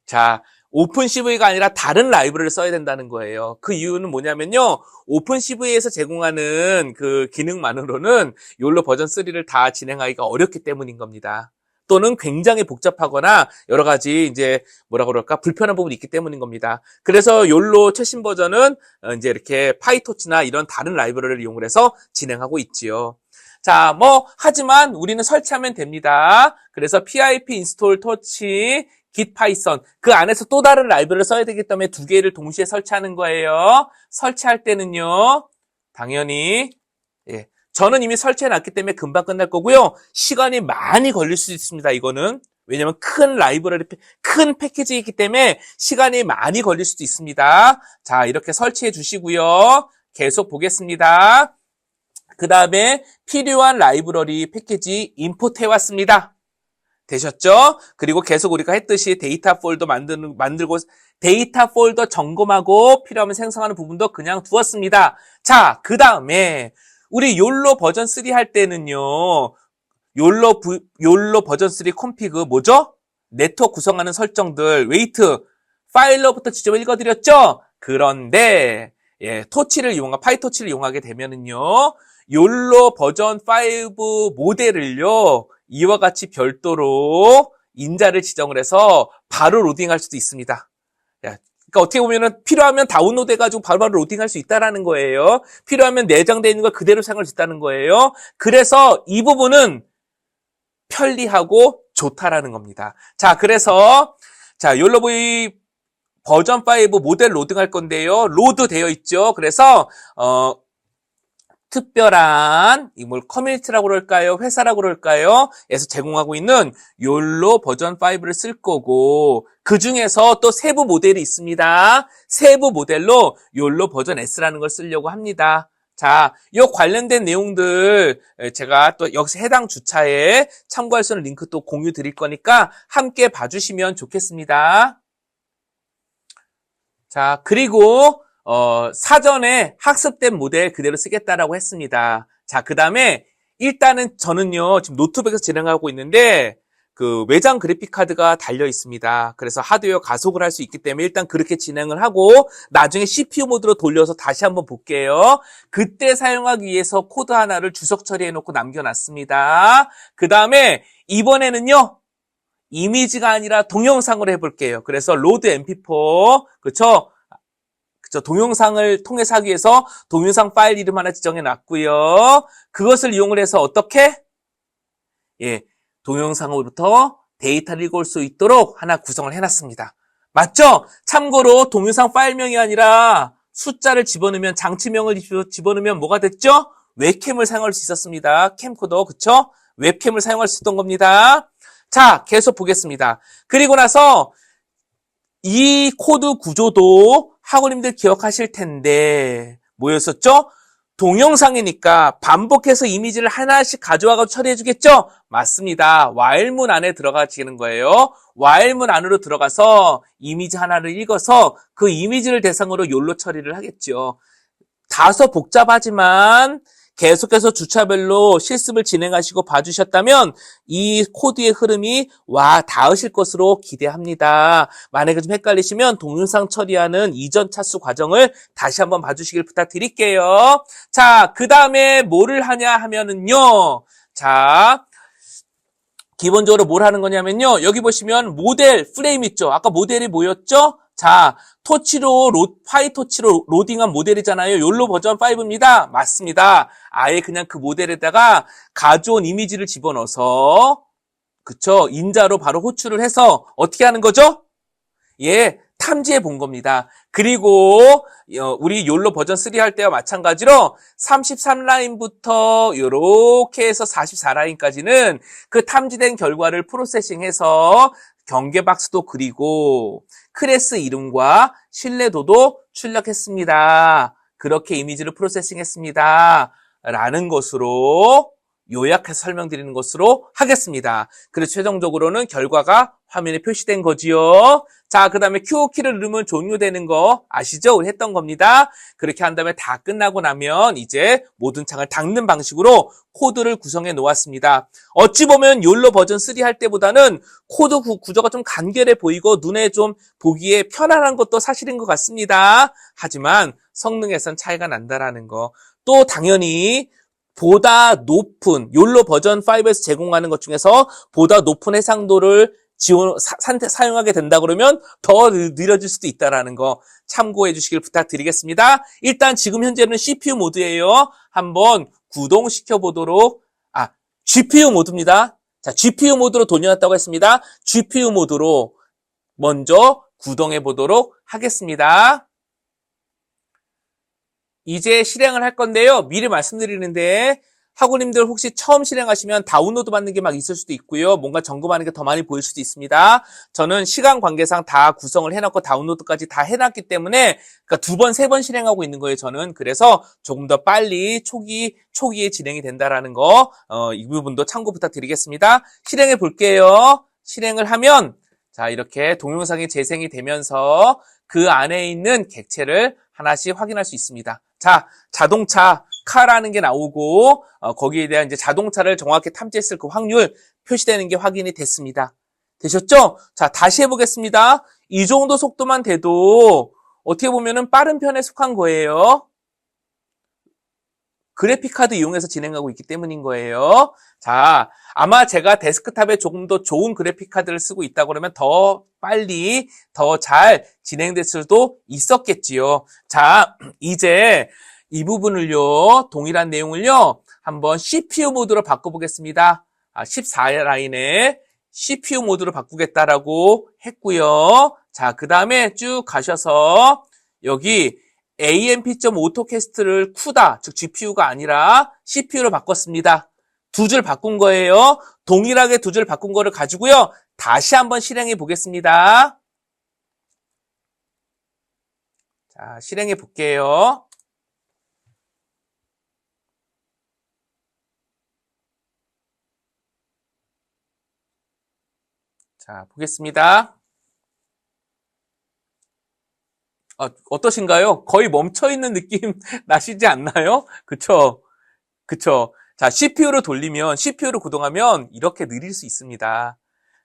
A: 자, 오픈CV가 아니라 다른 라이브러리를 써야 된다는 거예요. 그 이유는 뭐냐면요. 오픈CV에서 제공하는 그 기능만으로는 욜로 버전 3를 다 진행하기가 어렵기 때문인 겁니다. 또는 굉장히 복잡하거나 여러 가지 이제 뭐라 그럴까 불편한 부분이 있기 때문인 겁니다. 그래서 욜로 최신 버전은 이제 이렇게 파이토치나 이런 다른 라이브러리를 이용을 해서 진행하고 있지요. 자, 하지만 우리는 설치하면 됩니다. 그래서 pip install touch git python 그 안에서 또 다른 라이브러리를 써야 되기 때문에 두 개를 동시에 설치하는 거예요. 설치할 때는요. 당연히 저는 이미 설치해 놨기 때문에 금방 끝날 거고요. 시간이 많이 걸릴 수 있습니다. 이거는 왜냐면 큰 라이브러리, 큰 패키지이기 때문에 시간이 많이 걸릴 수도 있습니다. 자, 이렇게 설치해 주시고요. 계속 보겠습니다. 그 다음에 필요한 라이브러리 패키지 임포트 해왔습니다. 되셨죠? 그리고 계속 우리가 했듯이 데이터 폴더 만들고 데이터 폴더 점검하고 필요하면 생성하는 부분도 그냥 두었습니다. 자, 그 다음에 우리 욜로 버전 3 할 때는요. 욜로 버전 3 콘피그 뭐죠? 네트워크 구성하는 설정들 웨이트 파일로부터 직접 읽어드렸죠? 그런데 파이토치를 이용하게 되면은요. 욜로 버전 5 모델을요. 이와 같이 별도로 인자를 지정을 해서 바로 로딩할 수도 있습니다. 그러니까 어떻게 보면은 필요하면 다운로드 해가지고 바로바로 로딩할 수 있다라는 거예요. 필요하면 내장되어 있는 걸 그대로 사용할 수 있다는 거예요. 그래서 이 부분은 편리하고 좋다라는 겁니다. 자, 그래서 욜로 버전 5 모델 로딩할 건데요. 로드 되어 있죠. 그래서 특별한 이걸 커뮤니티라고 그럴까요? 회사라고 그럴까요? 에서 제공하고 있는 욜로 버전 5를 쓸 거고 그 중에서 또 세부 모델이 있습니다. 세부 모델로 욜로 버전 S라는 걸 쓰려고 합니다. 자, 이 관련된 내용들 제가 또 역시 해당 주차에 참고할 수 있는 링크 또 공유 드릴 거니까 함께 봐주시면 좋겠습니다. 자, 그리고 사전에 학습된 모델 그대로 쓰겠다라고 했습니다. 자, 그 다음에 일단은 저는요, 지금 노트북에서 진행하고 있는데 그 외장 그래픽 카드가 달려 있습니다. 그래서 하드웨어 가속을 할 수 있기 때문에 일단 그렇게 진행을 하고 나중에 CPU 모드로 돌려서 다시 한번 볼게요. 그때 사용하기 위해서 코드 하나를 주석 처리해 놓고 남겨놨습니다. 그 다음에 이번에는요, 이미지가 아니라 동영상으로 해볼게요. 그래서 로드 mp4, 그쵸? 동영상을 통해서 하기 위해서 동영상 파일 이름 하나 지정해 놨고요. 그것을 이용을 해서 어떻게? 예, 동영상으로부터 데이터를 읽을 수 있도록 하나 구성을 해놨습니다. 맞죠? 참고로 동영상 파일명이 아니라 숫자를 집어넣으면 장치명을 집어넣으면 뭐가 됐죠? 웹캠을 사용할 수 있었습니다. 캠코더, 그쵸? 웹캠을 사용할 수 있던 겁니다. 자, 계속 보겠습니다. 그리고 나서 이 코드 구조도 학우님들 기억하실 텐데 뭐였었죠? 동영상이니까 반복해서 이미지를 하나씩 가져와서 처리해 주겠죠? 맞습니다. while문 안에 들어가지는 거예요. while문 안으로 들어가서 이미지 하나를 읽어서 그 이미지를 대상으로 욜로 처리를 하겠죠. 다소 복잡하지만 계속해서 주차별로 실습을 진행하시고 봐주셨다면 이 코드의 흐름이 와 닿으실 것으로 기대합니다. 만약에 좀 헷갈리시면 동영상 처리하는 이전 차수 과정을 다시 한번 봐주시길 부탁드릴게요. 자, 그 다음에 뭐를 하냐 하면은요. 자, 기본적으로 뭘 하는 거냐면요. 여기 보시면 모델 프레임 있죠. 아까 모델이 뭐였죠? 자, 파이토치로 로딩한 모델이잖아요. 욜로 버전 5입니다. 맞습니다. 아예 그냥 그 모델에다가 가져온 이미지를 집어넣어서, 그쵸? 인자로 바로 호출을 해서 어떻게 하는 거죠? 예, 탐지해 본 겁니다. 그리고 우리 욜로 버전 3 할 때와 마찬가지로 33라인부터 이렇게 해서 44라인까지는 그 탐지된 결과를 프로세싱해서 경계 박스도 그리고 클래스 이름과 신뢰도도 출력했습니다. 그렇게 이미지를 프로세싱했습니다. 라는 것으로 요약해서 설명드리는 것으로 하겠습니다. 그래서 최종적으로는 결과가 화면에 표시된 거지요. 자, 그 다음에 QO키를 누르면 종료되는 거 아시죠? 우리 했던 겁니다. 그렇게 한 다음에 다 끝나고 나면 이제 모든 창을 닫는 방식으로 코드를 구성해 놓았습니다. 어찌 보면 욜로 버전 3 할 때보다는 코드 구조가 좀 간결해 보이고 눈에 좀 보기에 편안한 것도 사실인 것 같습니다. 하지만 성능에선 차이가 난다라는 거. 또 당연히 보다 높은 욜로 버전 5에서 제공하는 것 중에서 보다 높은 해상도를 사용하게 된다 그러면 더 느려질 수도 있다라는 거 참고해 주시길 부탁드리겠습니다. 일단 지금 현재는 CPU 모드예요. 한번 구동시켜 보도록 GPU 모드입니다. 자, GPU 모드로 돌려놨다고 했습니다. GPU 모드로 먼저 구동해 보도록 하겠습니다. 이제 실행을 할 건데요. 미리 말씀드리는데 학우님들 혹시 처음 실행하시면 다운로드 받는 게 막 있을 수도 있고요. 뭔가 점검하는 게 더 많이 보일 수도 있습니다. 저는 시간 관계상 다 구성을 해놨고 다운로드까지 다 해놨기 때문에 그러니까 2번, 3번 실행하고 있는 거예요. 저는 그래서 조금 더 빨리 초기에 진행이 된다라는 거 이 부분도 참고 부탁드리겠습니다. 실행해 볼게요. 실행을 하면 자 이렇게 동영상이 재생이 되면서 그 안에 있는 객체를 하나씩 확인할 수 있습니다. 자, 자동차 카라는 게 나오고 거기에 대한 이제 자동차를 정확히 탐지했을 그 확률 표시되는 게 확인이 됐습니다. 되셨죠? 자, 다시 해보겠습니다. 이 정도 속도만 돼도 어떻게 보면은 빠른 편에 속한 거예요. 그래픽카드 이용해서 진행하고 있기 때문인 거예요. 자, 아마 제가 데스크탑에 조금 더 좋은 그래픽카드를 쓰고 있다 그러면 더 빨리, 더 잘 진행될 수도 있었겠지요. 자, 이제 이 부분을요, 동일한 내용을요, 한번 CPU 모드로 바꿔보겠습니다. 14라인에 CPU 모드로 바꾸겠다라고 했고요. 자, 그 다음에 쭉 가셔서 여기 amp.autocast를 CUDA, 즉 GPU가 아니라 CPU로 바꿨습니다. 두 줄 바꾼 거예요. 동일하게 두 줄 바꾼 거를 가지고요. 다시 한번 실행해 보겠습니다. 자, 실행해 볼게요. 자, 보겠습니다. 어떠신가요? 거의 멈춰있는 느낌 나시지 않나요? 그쵸? 그쵸? 자, CPU로 돌리면, CPU로 구동하면 이렇게 느릴 수 있습니다.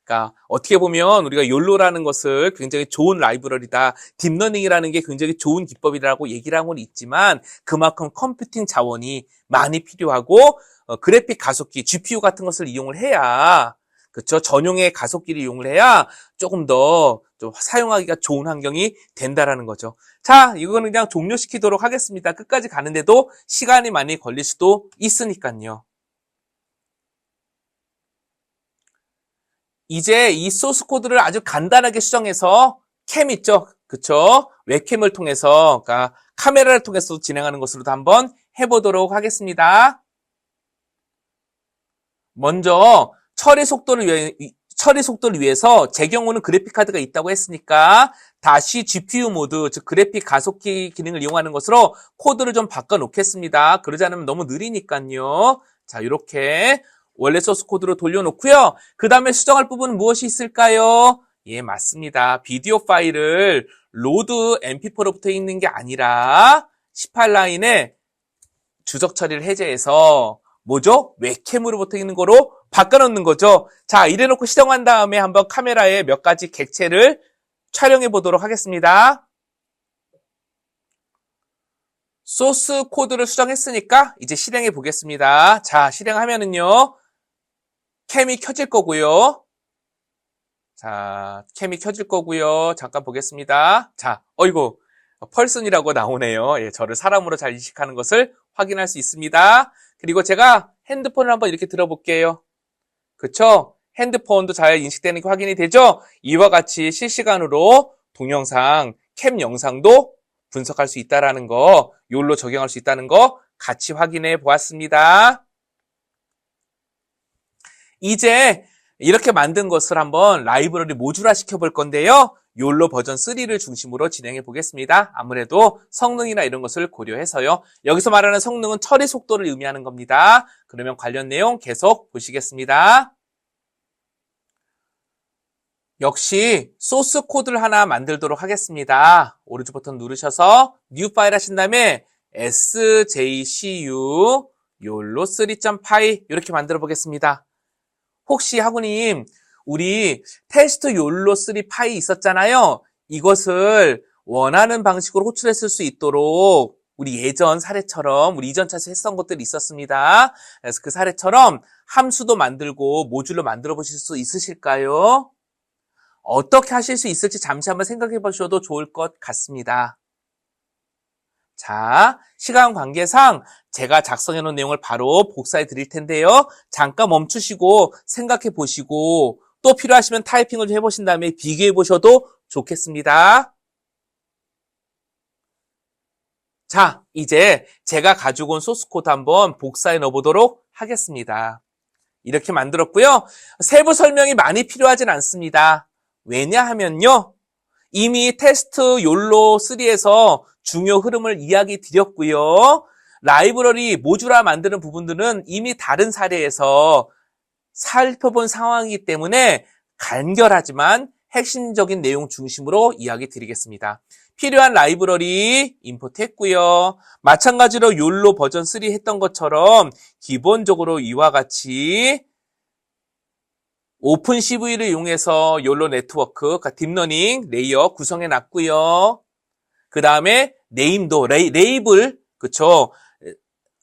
A: 그러니까 어떻게 보면 우리가 욜로라는 것을 굉장히 좋은 라이브러리다, 딥러닝이라는 게 굉장히 좋은 기법이라고 얘기를 하고는 있지만 그만큼 컴퓨팅 자원이 많이 필요하고 그래픽 가속기, GPU 같은 것을 이용을 해야 그렇죠? 전용의 가속기를 이용을 해야 조금 더 좀 사용하기가 좋은 환경이 된다라는 거죠. 자, 이거는 그냥 종료시키도록 하겠습니다. 끝까지 가는데도 시간이 많이 걸릴 수도 있으니까요. 이제 이 소스 코드를 아주 간단하게 수정해서 캠 있죠? 그쵸? 웹캠을 통해서, 그러니까 카메라를 통해서 진행하는 것으로도 한번 해보도록 하겠습니다. 먼저 처리 속도를 위해서 제 경우는 그래픽카드가 있다고 했으니까 다시 GPU 모드, 즉 그래픽 가속기 기능을 이용하는 것으로 코드를 좀 바꿔 놓겠습니다. 그러지 않으면 너무 느리니까요. 자, 이렇게 원래 소스 코드로 돌려놓고요. 그 다음에 수정할 부분은 무엇이 있을까요? 예, 맞습니다. 비디오 파일을 로드 mp4로 붙어 있는 게 아니라 18라인에 주석 처리를 해제해서 뭐죠? 웹캠으로 붙어 있는 거로 바꿔놓는 거죠. 자, 이래놓고 시정한 다음에 한번 카메라에 몇 가지 객체를 촬영해 보도록 하겠습니다. 소스 코드를 수정했으니까 이제 실행해 보겠습니다. 자, 실행하면은요. 캠이 켜질 거고요. 자, 캠이 켜질 거고요. 잠깐 보겠습니다. 자, 어이구, 펄슨이라고 나오네요. 예, 저를 사람으로 잘 인식하는 것을 확인할 수 있습니다. 그리고 제가 핸드폰을 한번 이렇게 들어볼게요. 그쵸? 핸드폰도 잘 인식되는 게 확인이 되죠? 이와 같이 실시간으로 동영상, 캠 영상도 분석할 수 있다는 거, 욜로 적용할 수 있다는 거 같이 확인해 보았습니다. 이제 이렇게 만든 것을 한번 라이브러리 모듈화 시켜볼 건데요. 욜로 버전 3를 중심으로 진행해 보겠습니다. 아무래도 성능이나 이런 것을 고려해서요. 여기서 말하는 성능은 처리 속도를 의미하는 겁니다. 그러면 관련 내용 계속 보시겠습니다. 역시 소스 코드를 하나 만들도록 하겠습니다. 오른쪽 버튼 누르셔서 뉴 파일 하신 다음에 sjcu 욜로 3.py 이렇게 만들어 보겠습니다. 혹시 학우님, 우리 테스트 욜로 3 파이 있었잖아요. 이것을 원하는 방식으로 호출했을 수 있도록 우리 예전 사례처럼 우리 이전 차에서 했던 것들이 있었습니다. 그래서 그 사례처럼 함수도 만들고 모듈로 만들어 보실 수 있으실까요? 어떻게 하실 수 있을지 잠시 한번 생각해 보셔도 좋을 것 같습니다. 자, 시간 관계상 제가 작성해 놓은 내용을 바로 복사해 드릴 텐데요. 잠깐 멈추시고 생각해 보시고 또 필요하시면 타이핑을 좀 해보신 다음에 비교해 보셔도 좋겠습니다. 자, 이제 제가 가지고 온 소스 코드 한번 복사해 넣어 보도록 하겠습니다. 이렇게 만들었고요. 세부 설명이 많이 필요하진 않습니다. 왜냐하면요. 이미 테스트 욜로 3에서 중요 흐름을 이야기 드렸고요. 라이브러리 모듈화 만드는 부분들은 이미 다른 사례에서 살펴본 상황이기 때문에 간결하지만 핵심적인 내용 중심으로 이야기 드리겠습니다. 필요한 라이브러리 임포트 했고요. 마찬가지로 욜로 버전 3 했던 것처럼 기본적으로 이와 같이 오픈 CV를 이용해서 욜로 네트워크, 그러니까 딥러닝 레이어 구성해 놨고요. 그 다음에 네임도, 레이블, 그쵸?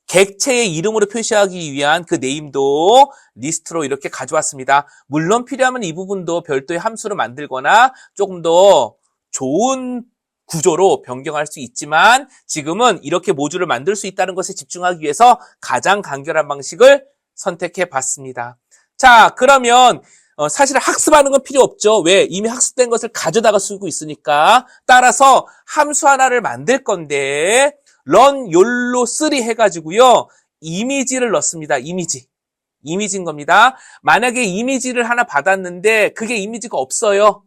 A: 객체의 이름으로 표시하기 위한 그 네임도 리스트로 이렇게 가져왔습니다. 물론 필요하면 이 부분도 별도의 함수로 만들거나 조금 더 좋은 구조로 변경할 수 있지만 지금은 이렇게 모듈을 만들 수 있다는 것에 집중하기 위해서 가장 간결한 방식을 선택해 봤습니다. 자, 그러면 사실 학습하는 건 필요 없죠. 왜? 이미 학습된 것을 가져다가 쓰고 있으니까. 따라서 함수 하나를 만들 건데 run YOLO 3 해가지고요. 이미지를 넣습니다. 이미지인 겁니다. 만약에 이미지를 하나 받았는데 그게 이미지가 없어요.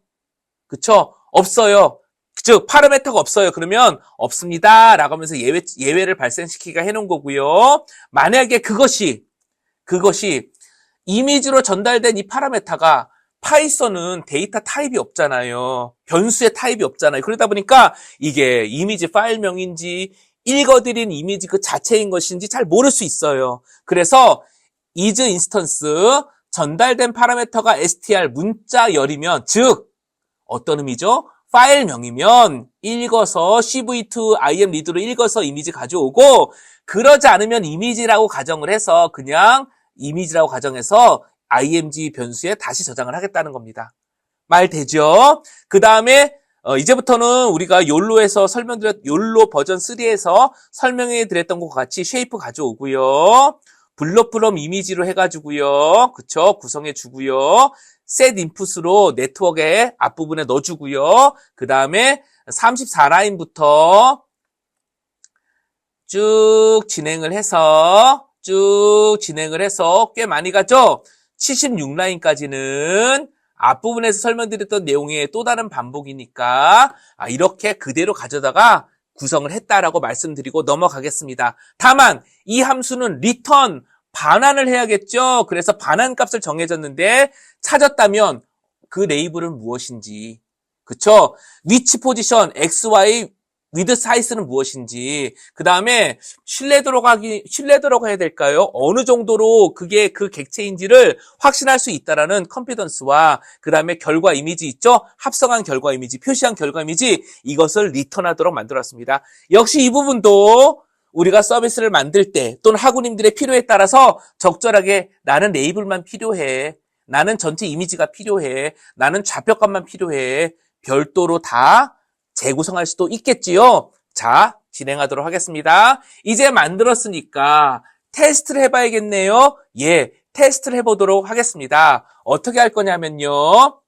A: 그쵸? 없어요. 즉 파라메터가 없어요. 그러면 없습니다 라고 하면서 예외를 발생시키기가 해놓은 거고요. 만약에 그것이 이미지로 전달된 이 파라메터가 파이썬은 데이터 타입이 없잖아요. 변수의 타입이 없잖아요. 그러다 보니까 이게 이미지 파일명인지 읽어드린 이미지 그 자체인 것인지 잘 모를 수 있어요. 그래서 is 인스턴스 전달된 파라메터가 str 문자열이면 즉 어떤 의미죠? 파일명이면 읽어서 cv2 imread로 읽어서 이미지 가져오고 그러지 않으면 이미지라고 가정을 해서 그냥 이미지라고 가정해서 img 변수에 다시 저장을 하겠다는 겁니다. 말 되죠? 그 다음에 이제부터는 우리가 YOLO에서 YOLO 버전 3에서 설명해 드렸던 것과 같이 쉐이프 가져오고요. 블록 프롬 이미지로 해가지고요. 그쵸? 구성해 주고요. set input으로 네트워크의 앞부분에 넣어주고요. 그 다음에 34라인부터 쭉 진행을 해서 꽤 많이 가죠? 76라인까지는 앞부분에서 설명드렸던 내용의 또 다른 반복이니까 이렇게 그대로 가져다가 구성을 했다라고 말씀드리고 넘어가겠습니다. 다만 이 함수는 return 반환을 해야겠죠. 그래서 반환 값을 정해졌는데 찾았다면 그 레이블은 무엇인지, 그쵸? 위치 포지션 XY with size는 무엇인지, 그 다음에 신뢰도라고 해야 될까요? 어느 정도로 그게 그 객체인지를 확신할 수 있다라는 컨피던스와 그 다음에 결과 이미지 있죠? 합성한 결과 이미지, 표시한 결과 이미지, 이것을 리턴하도록 만들었습니다. 역시 이 부분도 우리가 서비스를 만들 때 또는 학우님들의 필요에 따라서 적절하게 나는 레이블만 필요해, 나는 전체 이미지가 필요해, 나는 좌표값만 필요해, 별도로 다 재구성할 수도 있겠지요. 자, 진행하도록 하겠습니다. 이제 만들었으니까 테스트를 해봐야겠네요. 예, 테스트를 해보도록 하겠습니다. 어떻게 할 거냐면요.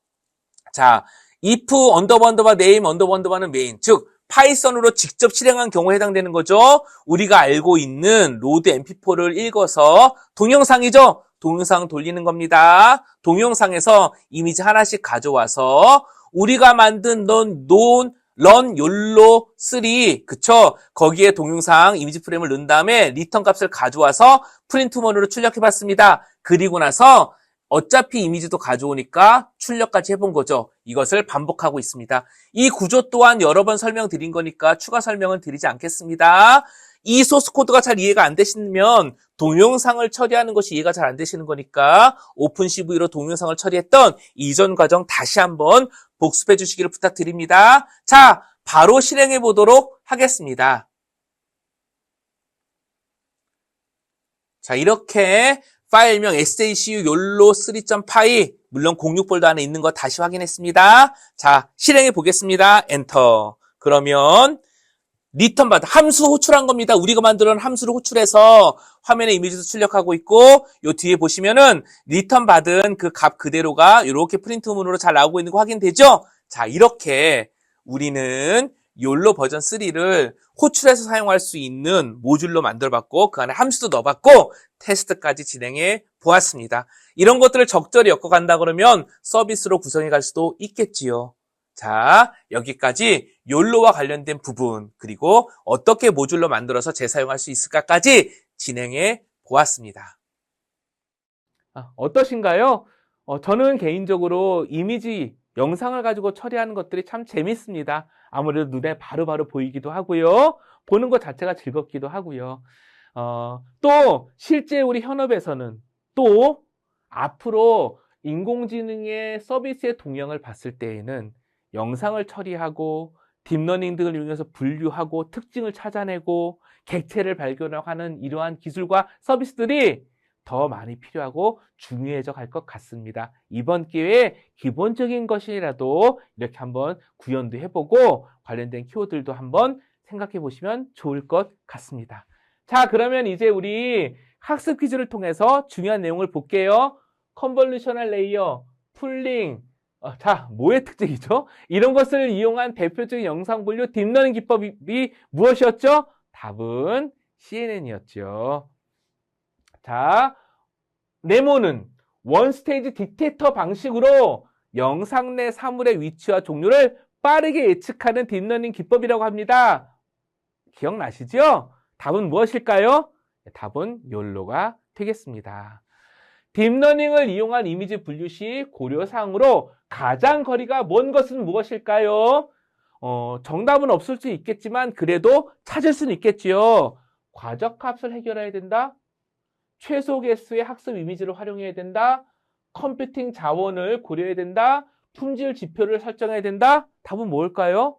A: 자, if 언더바 name 언더바는 main, 즉 파이썬으로 직접 실행한 경우에 해당되는 거죠. 우리가 알고 있는 로드 mp4를 읽어서 동영상이죠. 동영상 돌리는 겁니다. 동영상에서 이미지 하나씩 가져와서 우리가 만든 run YOLO 3, 그쵸? 거기에 동영상 이미지 프레임을 넣은 다음에 리턴 값을 가져와서 프린트문으로 출력해봤습니다. 그리고 나서 어차피 이미지도 가져오니까 출력까지 해본 거죠. 이것을 반복하고 있습니다. 이 구조 또한 여러 번 설명드린 거니까 추가 설명은 드리지 않겠습니다. 이 소스 코드가 잘 이해가 안 되시면 동영상을 처리하는 것이 이해가 잘 안 되시는 거니까 오픈CV로 동영상을 처리했던 이전 과정 다시 한번 복습해 주시기를 부탁드립니다. 자, 바로 실행해 보도록 하겠습니다. 자, 이렇게 파일명 SACU YOLO 3.py 물론 06폴더 안에 있는 거 다시 확인했습니다. 자, 실행해 보겠습니다. 엔터. 그러면 리턴 받아 함수 호출한 겁니다. 우리가 만들어 놓은 함수를 호출해서 화면에 이미지도 출력하고 있고 요 뒤에 보시면은 리턴 받은 그 값 그대로가 이렇게 프린트문으로 잘 나오고 있는 거 확인되죠? 자, 이렇게 우리는 YOLO 버전 3를 호출해서 사용할 수 있는 모듈로 만들어봤고 그 안에 함수도 넣어봤고 테스트까지 진행해 보았습니다. 이런 것들을 적절히 엮어간다 그러면 서비스로 구성해 갈 수도 있겠지요. 자, 여기까지 YOLO와 관련된 부분 그리고 어떻게 모듈로 만들어서 재사용할 수 있을까까지 진행해 보았습니다.
B: 어떠신가요? 저는 개인적으로 이미지, 영상을 가지고 처리하는 것들이 참 재밌습니다. 아무래도 눈에 바로바로 보이기도 하고요. 보는 것 자체가 즐겁기도 하고요. 또 실제 우리 현업에서는 또 앞으로 인공지능의 서비스의 동향을 봤을 때에는 영상을 처리하고 딥러닝 등을 이용해서 분류하고 특징을 찾아내고 객체를 발견하는 이러한 기술과 서비스들이 더 많이 필요하고 중요해져 갈 것 같습니다. 이번 기회에 기본적인 것이라도 이렇게 한번 구현도 해보고 관련된 키워드들도 한번 생각해 보시면 좋을 것 같습니다. 자, 그러면 이제 우리 학습 퀴즈를 통해서 중요한 내용을 볼게요. 컨볼루셔널 레이어 풀링, 자, 뭐의 특징이죠? 이런 것을 이용한 대표적인 영상 분류 딥러닝 기법이 무엇이었죠? 답은 CNN이었죠. 자, 네모는 원스테이지 딕테이터 방식으로 영상 내 사물의 위치와 종류를 빠르게 예측하는 딥러닝 기법이라고 합니다. 기억나시죠? 답은 무엇일까요? 답은 YOLO가 되겠습니다. 딥러닝을 이용한 이미지 분류 시 고려사항으로 가장 거리가 먼 것은 무엇일까요? 정답은 없을 수 있겠지만 그래도 찾을 수는 있겠지요. 과적합을 해결해야 된다. 최소 개수의 학습 이미지를 활용해야 된다. 컴퓨팅 자원을 고려해야 된다. 품질 지표를 설정해야 된다. 답은 뭘까요?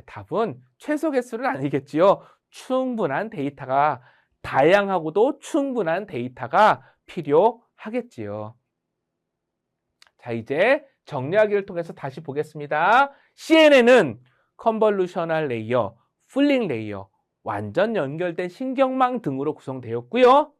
B: 답은 최소 개수는 아니겠지요. 충분한 데이터가, 다양하고도 충분한 데이터가 필요하겠지요. 자, 이제 정리하기를 통해서 다시 보겠습니다. CNN은 컨볼루셔널 레이어, 풀링 레이어, 완전 연결된 신경망 등으로 구성되었고요.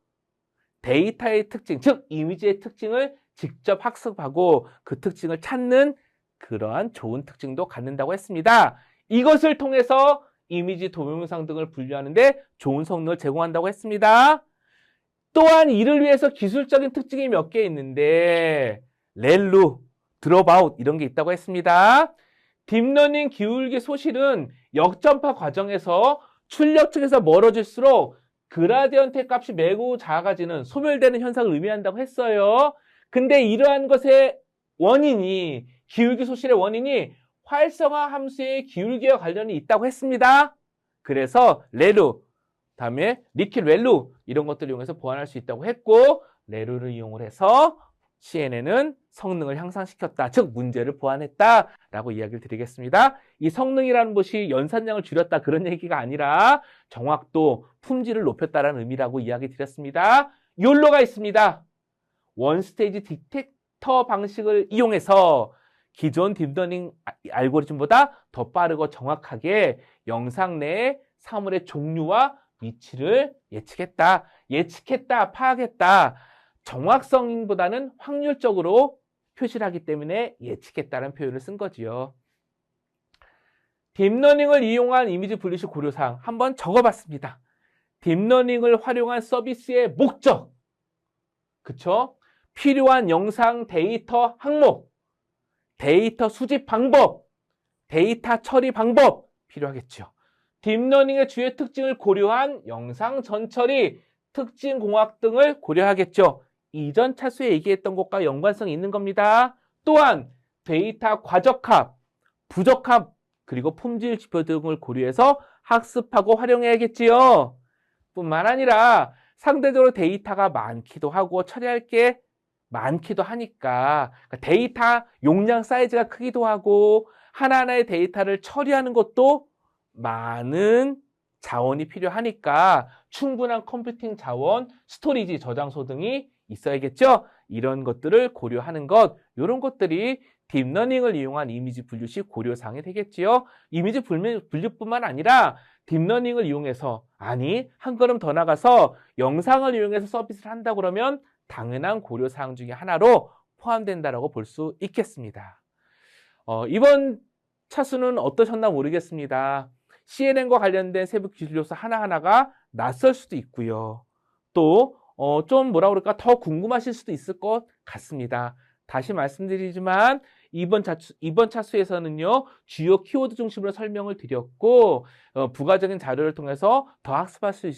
B: 데이터의 특징, 즉 이미지의 특징을 직접 학습하고 그 특징을 찾는 그러한 좋은 특징도 갖는다고 했습니다. 이것을 통해서 이미지, 동영상 등을 분류하는데 좋은 성능을 제공한다고 했습니다. 또한 이를 위해서 기술적인 특징이 몇 개 있는데 렐루, 드롭아웃 이런 게 있다고 했습니다. 딥러닝 기울기 소실은 역전파 과정에서 출력 측에서 멀어질수록 그라디언트의 값이 매우 작아지는, 소멸되는 현상을 의미한다고 했어요. 근데 이러한 것의 원인이, 기울기 소실의 원인이 활성화 함수의 기울기와 관련이 있다고 했습니다. 그래서 렐루, 다음에 리퀴드 렐루 이런 것들을 이용해서 보완할 수 있다고 했고, 렐루를 이용을 해서 CNN은 성능을 향상시켰다, 즉 문제를 보완했다라고 이야기를 드리겠습니다. 이 성능이라는 것이 연산량을 줄였다 그런 얘기가 아니라 정확도, 품질을 높였다라는 의미라고 이야기 드렸습니다. 욜로가 있습니다. 원스테이지 딕테이터 방식을 이용해서 기존 딥러닝 알고리즘보다 더 빠르고 정확하게 영상 내의 사물의 종류와 위치를 예측했다, 파악했다. 정확성보다는 확률적으로 표시를 하기 때문에 예측했다는 표현을 쓴 거지요. 딥러닝을 이용한 이미지 분류식 고려사항 한번 적어봤습니다. 딥러닝을 활용한 서비스의 목적, 그쵸? 필요한 영상 데이터 항목, 데이터 수집 방법, 데이터 처리 방법 필요하겠죠. 딥러닝의 주요 특징을 고려한 영상 전처리, 특징 공학 등을 고려하겠죠. 이전 차수에 얘기했던 것과 연관성이 있는 겁니다. 또한 데이터 과적합, 부적합, 그리고 품질 지표 등을 고려해서 학습하고 활용해야겠지요. 뿐만 아니라 상대적으로 데이터가 많기도 하고 처리할 게 많기도 하니까 데이터 용량 사이즈가 크기도 하고 하나하나의 데이터를 처리하는 것도 많은 자원이 필요하니까 충분한 컴퓨팅 자원, 스토리지, 저장소 등이 있어야겠죠. 이런 것들을 고려하는 것, 이런 것들이 딥러닝을 이용한 이미지 분류식 고려사항이 되겠지요. 이미지 분류뿐만 아니라 딥러닝을 이용해서, 아니 한 걸음 더 나가서 영상을 이용해서 서비스를 한다 그러면 당연한 고려사항 중에 하나로 포함된다라고 볼 수 있겠습니다. 이번 차수는 어떠셨나 모르겠습니다. CNN과 관련된 세부 기술 요소 하나하나가 낯설 수도 있고요. 또 좀 뭐라 그럴까 더 궁금하실 수도 있을 것 같습니다. 다시 말씀드리지만 이번 차수에서는요 주요 키워드 중심으로 설명을 드렸고 부가적인 자료를 통해서 더 학습할 수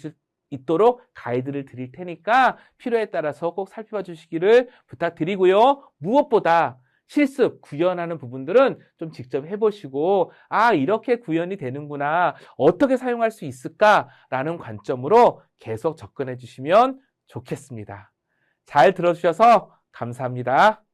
B: 있도록 가이드를 드릴 테니까 필요에 따라서 꼭 살펴봐 주시기를 부탁드리고요. 무엇보다 실습, 구현하는 부분들은 좀 직접 해보시고 이렇게 구현이 되는구나, 어떻게 사용할 수 있을까라는 관점으로 계속 접근해 주시면 좋겠습니다. 잘 들어주셔서 감사합니다.